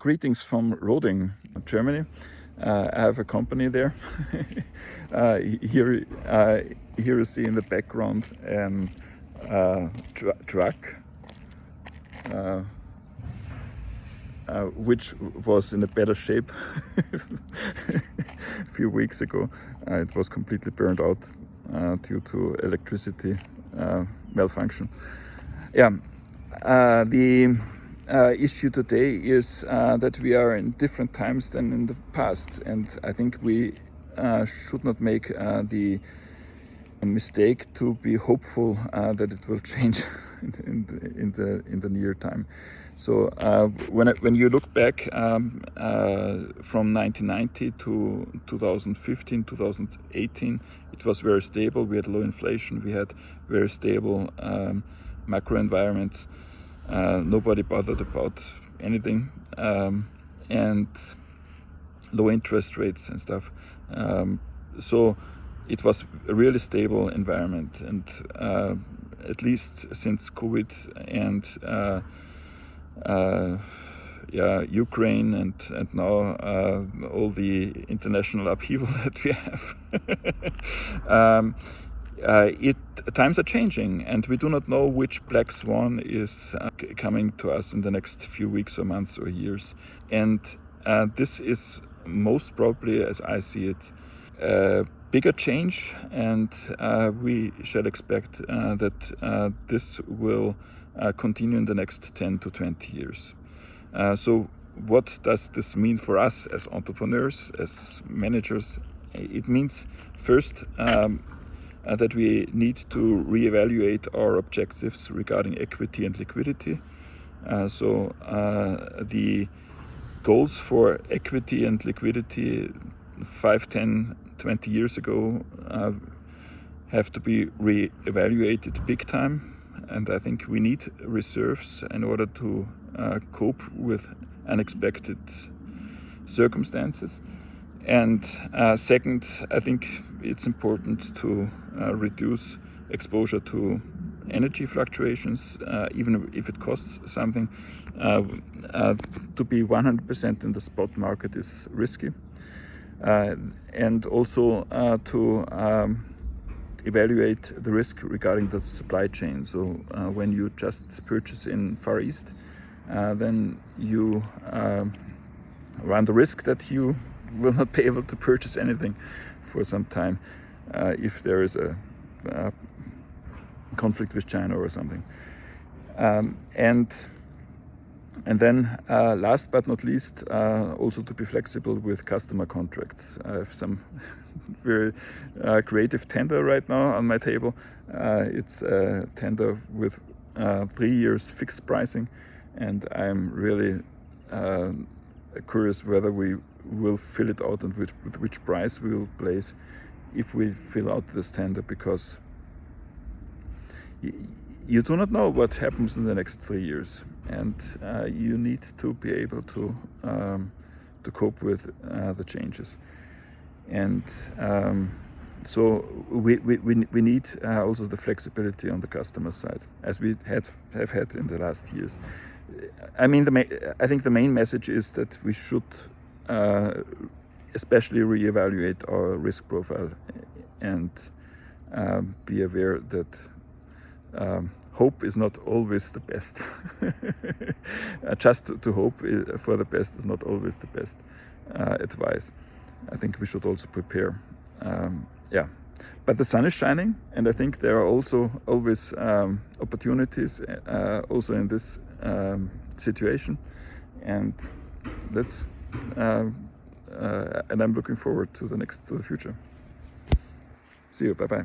Greetings from Roding, Germany. I have a company there. Here you see in the background truck, which was in a better shape a few weeks ago. It was completely burned out due to electricity malfunction. Yeah, the issue today is that we are in different times than in the past, and I think we should not make the mistake to be hopeful that it will change in the near time. So when you look back from 1990 to 2015, 2018, it was very stable. We had low inflation. We had very stable macro environments. Nobody bothered about anything, and low interest rates and stuff. So it was a really stable environment, and at least since COVID and Ukraine and now all the international upheaval that we have. Times are changing, and we do not know which black swan is coming to us in the next few weeks or months or years. And this is most probably, as I see it, a bigger change, and we shall expect that this will continue in the next 10 to 20 years. So what does this mean for us as entrepreneurs, as managers? It means first that we need to reevaluate our objectives regarding equity and liquidity. So the goals for equity and liquidity 5, 10, 20 years ago have to be reevaluated big time. And I think we need reserves in order to cope with unexpected circumstances. And second, I think it's important to reduce exposure to energy fluctuations, even if it costs something. To be 100% in the spot market is risky. And also to evaluate the risk regarding the supply chain. So when you just purchase in Far East, then you run the risk that you will not be able to purchase anything for some time if there is a conflict with China or something. And then last but not least, also to be flexible with customer contracts. I have some very creative tender right now on my table. It's a tender with 3 years fixed pricing, and I'm really curious whether we will fill it out and with which price we will place if we fill out this tender, because you do not know what happens in the next 3 years, and you need to be able to cope with the changes. And so we need also the flexibility on the customer side, as we have had in the last years. I mean, I think the main message is that we should especially reevaluate our risk profile and be aware that hope is not always the best. Just to hope for the best is not always the best advice. I think we should also prepare. But the sun is shining, and I think there are also always opportunities also in this situation. And and I'm looking forward to the future. See you. Bye bye.